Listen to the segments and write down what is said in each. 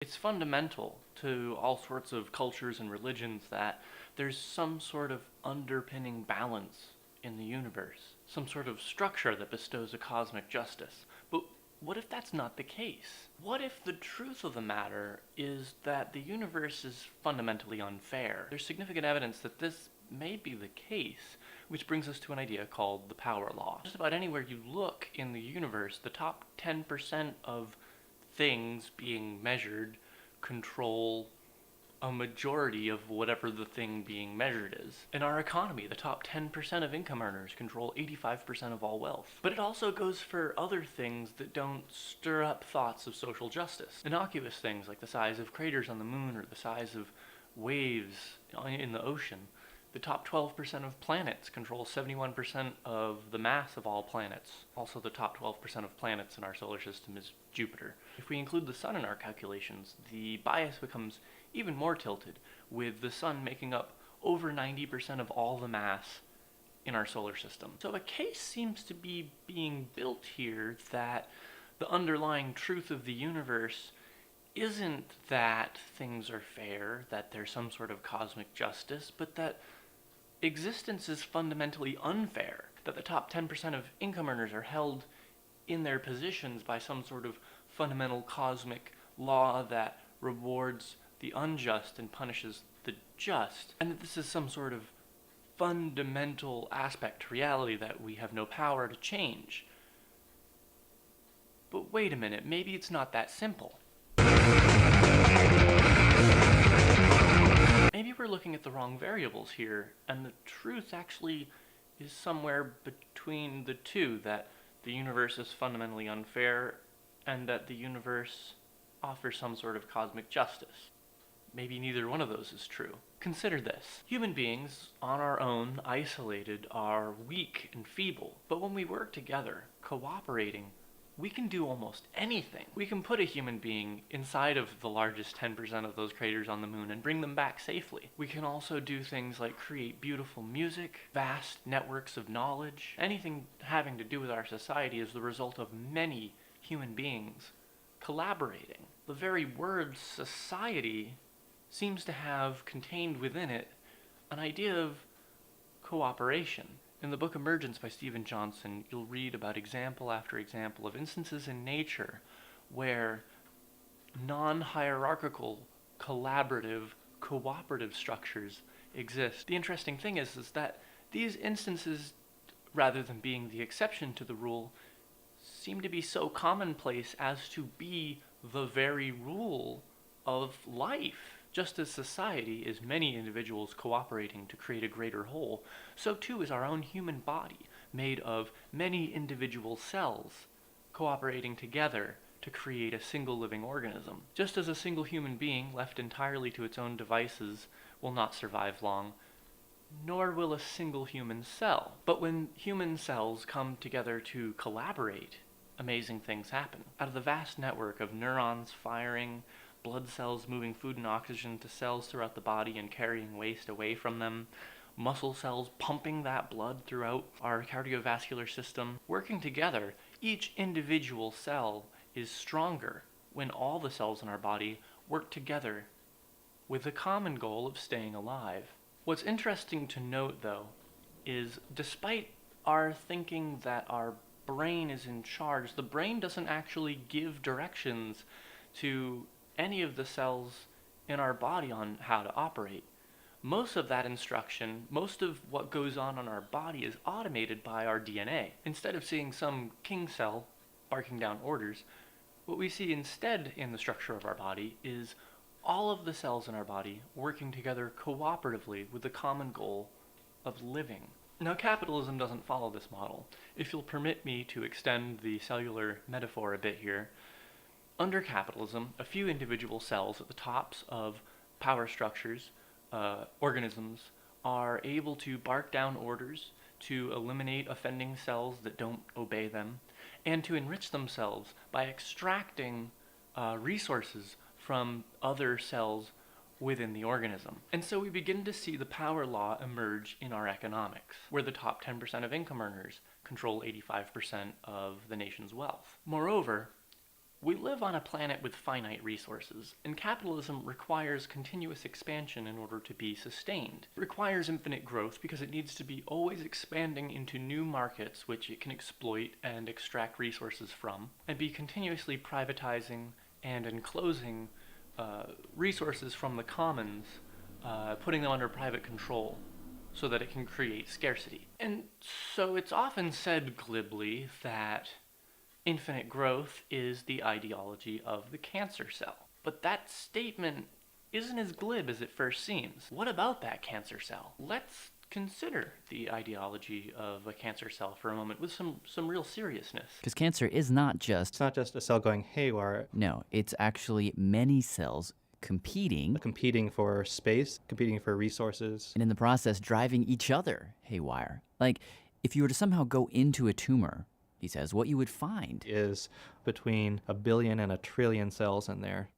It's fundamental to all sorts of cultures and religions that there's some sort of underpinning balance in the universe, some sort of structure that bestows a cosmic justice. But what if that's not the case? What if the truth of the matter is that the universe is fundamentally unfair? There's significant evidence that this may be the case, which brings us to an idea called the power law. Just about anywhere you look in the universe, the top 10% of things being measured control a majority of whatever the thing being measured is. In our economy, the top 10% of income earners control 85% of all wealth. But it also goes for other things that don't stir up thoughts of social justice. Innocuous things like the size of craters on the moon or the size of waves in the ocean. The top 12% of planets control 71% of the mass of all planets. Also, the top 12% of planets in our solar system is Jupiter. If we include the sun in our calculations, the bias becomes even more tilted, with the sun making up over 90% of all the mass in our solar system. So a case seems to be being built here that the underlying truth of the universe isn't that things are fair, that there's some sort of cosmic justice, but that existence is fundamentally unfair, that the top 10% of income earners are held in their positions by some sort of fundamental cosmic law that rewards the unjust and punishes the just, and that this is some sort of fundamental aspect to reality that we have no power to change. But wait a minute, maybe it's not that simple. Maybe we're looking at the wrong variables here, and the truth actually is somewhere between the two, that the universe is fundamentally unfair and that the universe offers some sort of cosmic justice. Maybe neither one of those is true. Consider this. Human beings, on our own, isolated, are weak and feeble, but when we work together, cooperating, we can do almost anything. We can put a human being inside of the largest 10% of those craters on the moon and bring them back safely. We can also do things like create beautiful music, vast networks of knowledge. Anything having to do with our society is the result of many human beings collaborating. The very word society seems to have contained within it an idea of cooperation. In the book Emergence by Stephen Johnson, you'll read about example after example of instances in nature where non-hierarchical, collaborative, cooperative structures exist. The interesting thing is that these instances, rather than being the exception to the rule, seem to be so commonplace as to be the very rule of life. Just as society is many individuals cooperating to create a greater whole, so too is our own human body, made of many individual cells cooperating together to create a single living organism. Just as a single human being left entirely to its own devices will not survive long, nor will a single human cell. But when human cells come together to collaborate, amazing things happen. Out of the vast network of neurons firing, blood cells moving food and oxygen to cells throughout the body and carrying waste away from them, muscle cells pumping that blood throughout our cardiovascular system. Working together, each individual cell is stronger when all the cells in our body work together with the common goal of staying alive. What's interesting to note, though, is despite our thinking that our brain is in charge, the brain doesn't actually give directions to any of the cells in our body on how to operate. Most of that instruction, most of what goes on in our body is automated by our DNA. Instead of seeing some king cell barking down orders, what we see instead in the structure of our body is all of the cells in our body working together cooperatively with the common goal of living. Now, capitalism doesn't follow this model. If you'll permit me to extend the cellular metaphor a bit here, under capitalism, a few individual cells at the tops of power structures, organisms, are able to bark down orders, to eliminate offending cells that don't obey them, and to enrich themselves by extracting resources from other cells within the organism. And so we begin to see the power law emerge in our economics, where the top 10% of income earners control 85% of the nation's wealth. Moreover, We live on a planet with finite resources, and capitalism requires continuous expansion in order to be sustained. It requires infinite growth because it needs to be always expanding into new markets which it can exploit and extract resources from, and be continuously privatizing and enclosing resources from the commons, putting them under private control so that it can create scarcity. And so it's often said glibly that infinite growth is the ideology of the cancer cell. But that statement isn't as glib as it first seems. What about that cancer cell? Let's consider the ideology of a cancer cell for a moment with some real seriousness. Because cancer is not just... It's not just a cell going haywire. No, it's actually many cells competing For space, competing for resources. and in the process driving each other haywire. Like, if you were to somehow go into a tumor, he says, what you would find Is between 1 billion and 1 trillion cells in there.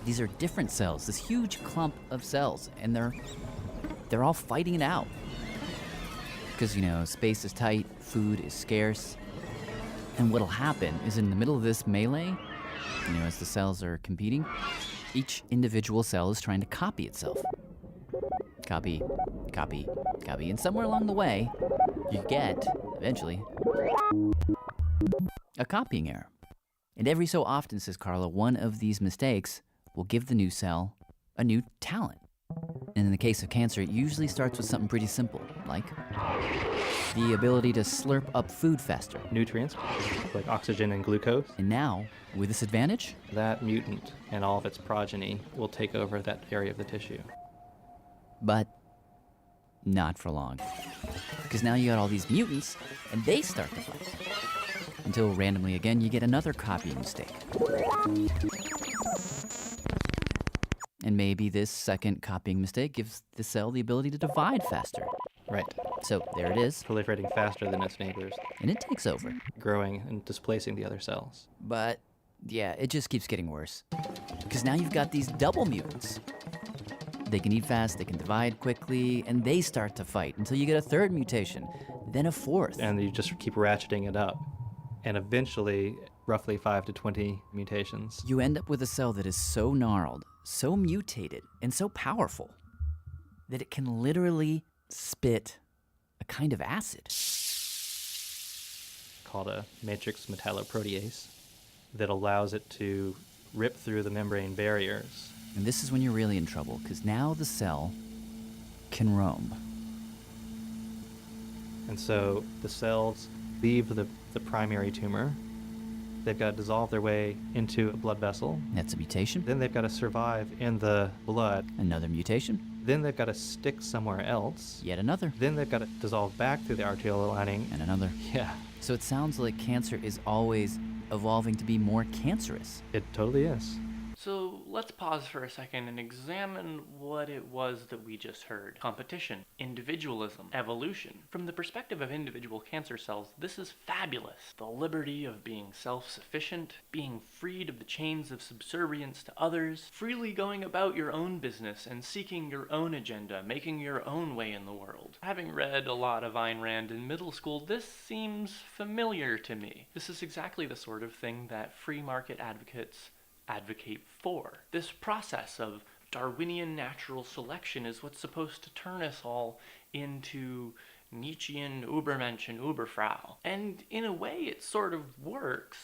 these are different cells, this huge clump of cells, and they're all fighting it out. Because, space is tight, food is scarce. And what'll happen is in the middle of this melee, as the cells are competing, each individual cell is trying to copy itself. Copy, copy, copy. And somewhere along the way, you get, eventually, a copying error. And every so often, says Carla, one of these mistakes will give the new cell a new talent. And in the case of cancer, it usually starts with something pretty simple, like the ability to slurp up food faster. Nutrients, like oxygen and glucose. And now, with this advantage, That mutant and all of its progeny will take over that area of the tissue. but not for long. Because now you got all these mutants, and they start to fight. Until randomly again, you get another copying mistake. And maybe this second copying mistake gives the cell the ability to divide faster. Right. So there it is, Proliferating faster than its neighbors, and it takes over. growing and displacing the other cells. But yeah, it just keeps getting worse. Because now you've got these double mutants. They can eat fast, they can divide quickly, and they start to fight until you get a third mutation, then a fourth. And you just keep ratcheting it up. And eventually, roughly 5 to 20 mutations. You end up with a cell that is so gnarled, so mutated, and so powerful that it can literally spit a kind of acid. Called a matrix metalloprotease that allows it to rip through the membrane barriers. And this is when you're really in trouble, because now the cell can roam. And so the cells leave the primary tumor. They've got to dissolve their way into a blood vessel. That's a mutation. Then they've got to survive in the blood. Another mutation. Then they've got to stick somewhere else. Yet another. Then they've got to dissolve back through the arterial lining. And another. Yeah, So it sounds like cancer is always evolving to be more cancerous. it totally is. So let's pause for a second and examine what it was that we just heard. Competition, individualism, evolution. From the perspective of individual cancer cells, this is fabulous. The liberty of being self-sufficient, being freed of the chains of subservience to others, freely going about your own business and seeking your own agenda, making your own way in the world. Having read a lot of Ayn Rand in middle school, this seems familiar to me. This is exactly the sort of thing that free market advocates advocate for. This process of Darwinian natural selection is what's supposed to turn us all into Nietzschean Übermensch and Überfrau. And in a way, it sort of works,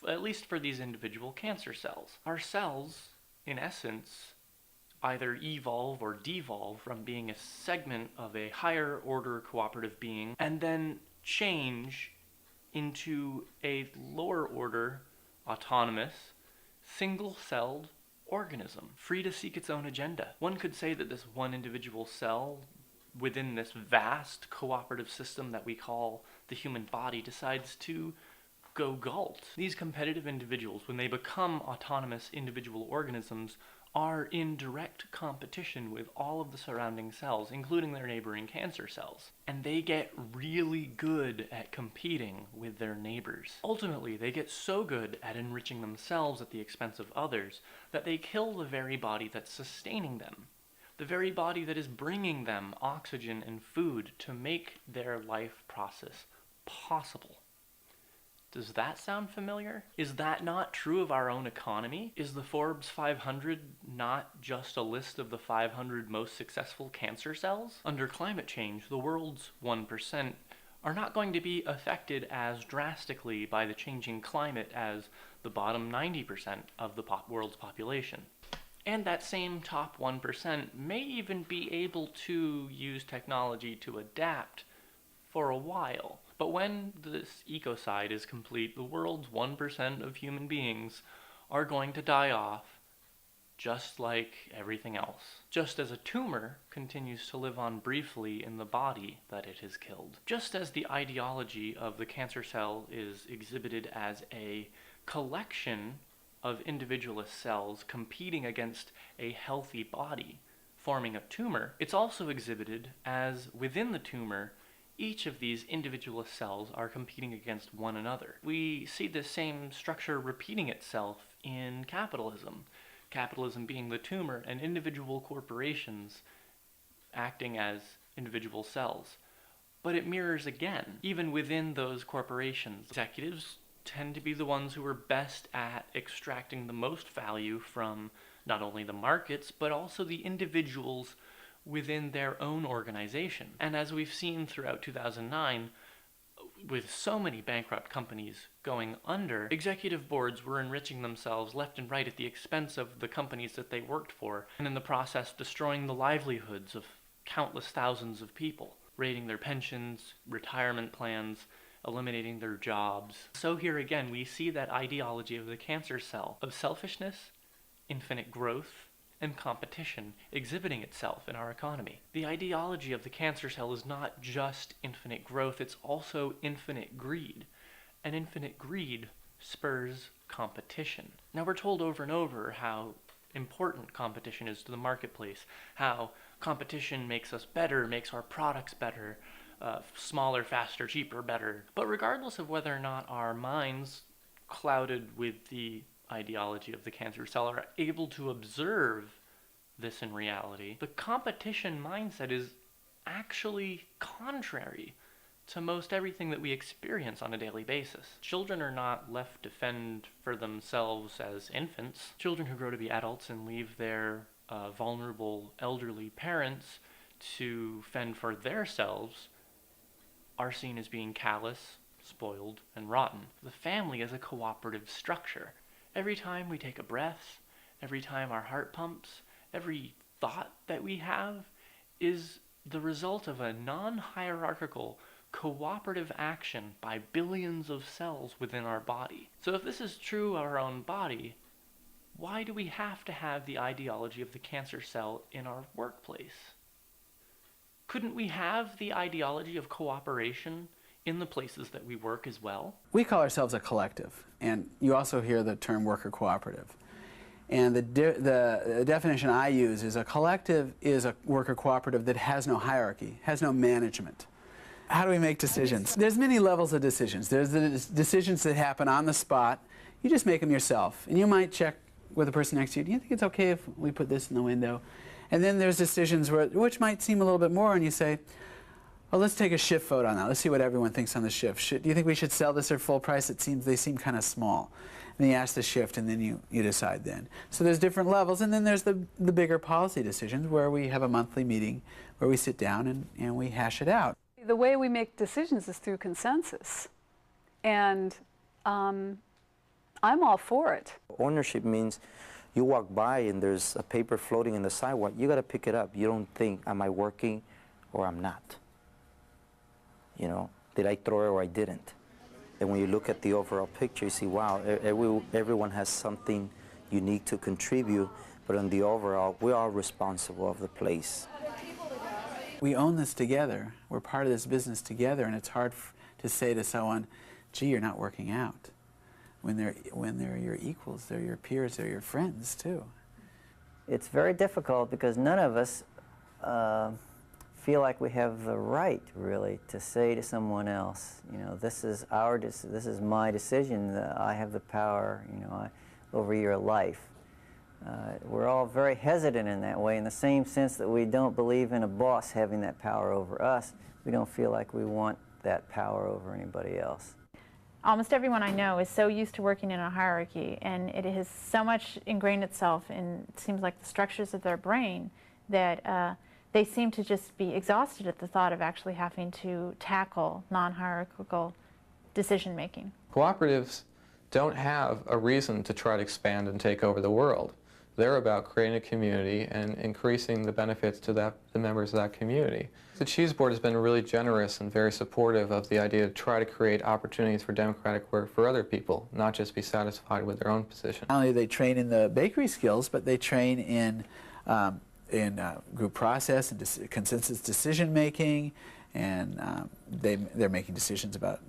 at least for these individual cancer cells. Our cells, in essence, either evolve or devolve from being a segment of a higher order cooperative being and then change into a lower order, autonomous, single-celled organism, free to seek its own agenda. One could say that this one individual cell within this vast cooperative system that we call the human body decides to go galt. These competitive individuals, when they become autonomous individual organisms, are in direct competition with all of the surrounding cells, including their neighboring cancer cells. And they get really good at competing with their neighbors. Ultimately, they get so good at enriching themselves at the expense of others that they kill the very body that's sustaining them, the very body that is bringing them oxygen and food to make their life process possible. Does that sound familiar? Is that not true of our own economy? Is the Forbes 500 not just a list of the 500 most successful cancer cells? Under climate change, the world's 1% are not going to be affected as drastically by the changing climate as the bottom 90% of the world's population. And that same top 1% may even be able to use technology to adapt for a while. But when this ecocide is complete, the world's 1% of human beings are going to die off, just like everything else. Just as a tumor continues to live on briefly in the body that it has killed. Just as the ideology of the cancer cell is exhibited as a collection of individualist cells competing against a healthy body, forming a tumor, it's also exhibited as within the tumor, each of these individualist cells are competing against one another. We see this same structure repeating itself in capitalism. Capitalism being the tumor and individual corporations acting as individual cells. But it mirrors again, even within those corporations. Executives tend to be the ones who are best at extracting the most value from not only the markets, but also the individuals within their own organization. And as we've seen throughout 2009, with so many bankrupt companies going under, executive boards were enriching themselves left and right at the expense of the companies that they worked for, and in the process destroying the livelihoods of countless thousands of people, raiding their pensions, retirement plans, eliminating their jobs. So here again, we see that ideology of the cancer cell, of selfishness, infinite growth, and competition exhibiting itself in our economy. The ideology of the cancer cell is not just infinite growth, it's also infinite greed. And infinite greed spurs competition. Now we're told over and over how important competition is to the marketplace, how competition makes us better, makes our products better, smaller, faster, cheaper, better. But regardless of whether or not our minds, clouded with the ideology of the cancer cell, are able to observe this in reality, the competition mindset is actually contrary to most everything that we experience on a daily basis. Children are not left to fend for themselves as infants. Children who grow to be adults and leave their vulnerable elderly parents to fend for themselves are seen as being callous, spoiled, and rotten. The family is a cooperative structure. Every time we take a breath, every time our heart pumps, every thought that we have is the result of a non-hierarchical, cooperative action by billions of cells within our body. So if this is true of our own body, why do we have to have the ideology of the cancer cell in our workplace? Couldn't we have the ideology of cooperation in the places that we work as well? We call ourselves a collective, and you also hear the term worker cooperative. And the definition I use is a collective is a worker cooperative that has no hierarchy, has no management. How do we make decisions? There's many levels of decisions. There's the decisions that happen on the spot. You just make them yourself. And you might check with the person next to you, do you think it's okay if we put this in the window? And then there's decisions which might seem a little bit more, and you say, well, let's take a shift vote on that. Let's see what everyone thinks on the shift. Do you think we should sell this at full price? They seem kind of small. And you ask the shift, and then you decide then. So there's different levels, and then there's the bigger policy decisions where we have a monthly meeting where we sit down and we hash it out. The way we make decisions is through consensus. And I'm all for it. Ownership means you walk by and there's a paper floating in the sidewalk, you got to pick it up. You don't think, am I working or I'm not? You know, did I throw it or I didn't? And when you look at the overall picture, you see, wow, everyone has something unique to contribute, but in the overall, we're all responsible of the place. We own this together. We're part of this business together, and it's hard to say to someone, gee, you're not working out. When they're your equals, they're your peers, they're your friends too. It's very difficult because none of us feel like we have the right, really, to say to someone else, you know, this is my decision. I have the power, you know, over your life. We're all very hesitant in that way, in the same sense that we don't believe in a boss having that power over us. We don't feel like we want that power over anybody else. Almost everyone I know is so used to working in a hierarchy, and it has so much ingrained itself in, it seems like, the structures of their brain that they seem to just be exhausted at the thought of actually having to tackle non-hierarchical decision making. Cooperatives don't have a reason to try to expand and take over the world. They're about creating a community and increasing the benefits to the members of that community. The Cheese Board has been really generous and very supportive of the idea to try to create opportunities for democratic work for other people, not just be satisfied with their own position. Not only do they train in the bakery skills, but they train in group process and consensus decision making, and they're making decisions about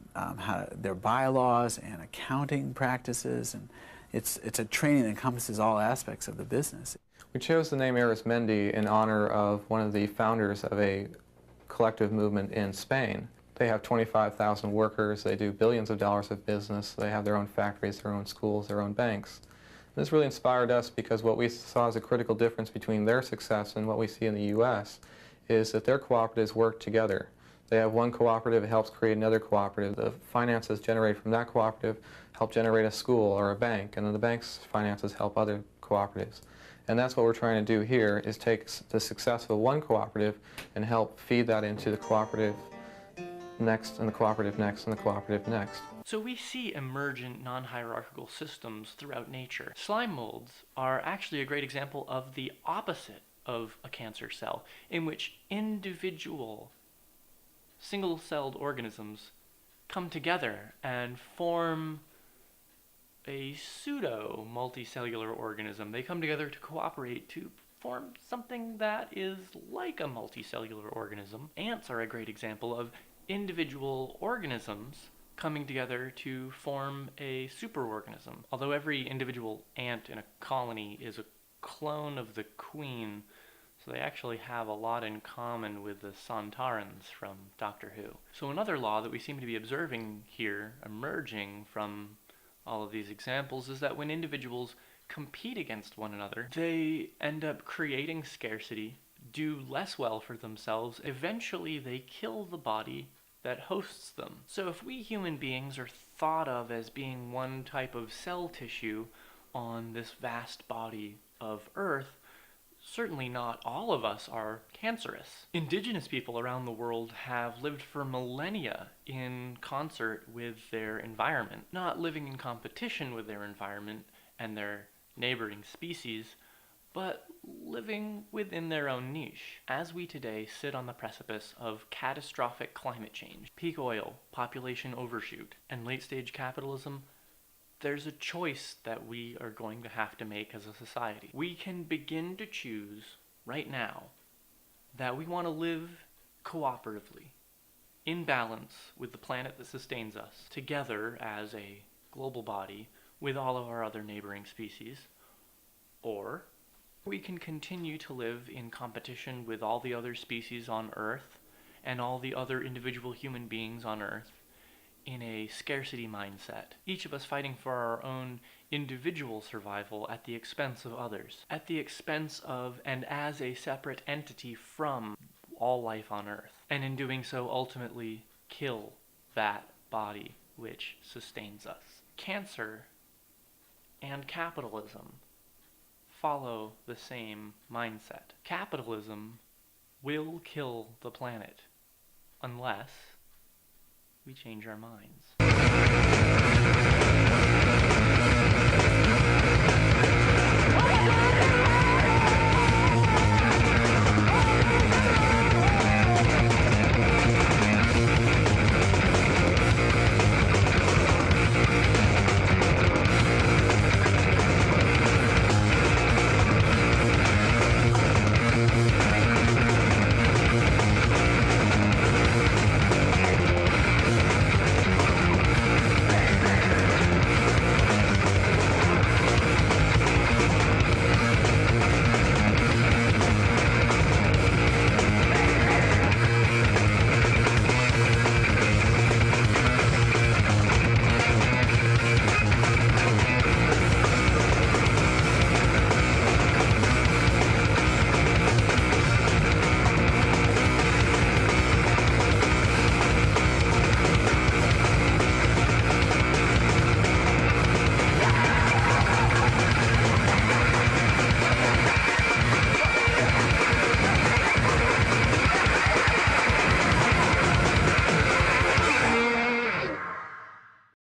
their bylaws and accounting practices, and it's a training that encompasses all aspects of the business. We chose the name Arizmendi in honor of one of the founders of a collective movement in Spain. They have 25,000 workers, they do billions of dollars of business, they have their own factories, their own schools, their own banks. This really inspired us because what we saw as a critical difference between their success and what we see in the U.S. is that their cooperatives work together. They have one cooperative that helps create another cooperative. The finances generated from that cooperative help generate a school or a bank, and then the bank's finances help other cooperatives. And that's what we're trying to do here, is take the success of one cooperative and help feed that into the cooperative next, and the cooperative next, and the cooperative next. So we see emergent non-hierarchical systems throughout nature. Slime molds are actually a great example of the opposite of a cancer cell, in which individual single-celled organisms come together and form a pseudo-multicellular organism. They come together to cooperate to form something that is like a multicellular organism. Ants are a great example of individual organisms coming together to form a superorganism. Although every individual ant in a colony is a clone of the queen, so they actually have a lot in common with the Sontarans from Doctor Who. So another law that we seem to be observing here, emerging from all of these examples, is that when individuals compete against one another, they end up creating scarcity, do less well for themselves, eventually they kill the body that hosts them. So if we human beings are thought of as being one type of cell tissue on this vast body of Earth, certainly not all of us are cancerous. Indigenous people around the world have lived for millennia in concert with their environment, not living in competition with their environment and their neighboring species, but living within their own niche. As we today sit on the precipice of catastrophic climate change, peak oil, population overshoot, and late-stage capitalism, there's a choice that we are going to have to make as a society. We can begin to choose right now that we want to live cooperatively, in balance with the planet that sustains us, together as a global body with all of our other neighboring species, or we can continue to live in competition with all the other species on Earth and all the other individual human beings on Earth in a scarcity mindset, each of us fighting for our own individual survival at the expense of others, at the expense of and as a separate entity from all life on Earth, and in doing so ultimately kill that body which sustains us. Cancer and capitalism follow the same mindset. Capitalism will kill the planet unless we change our minds.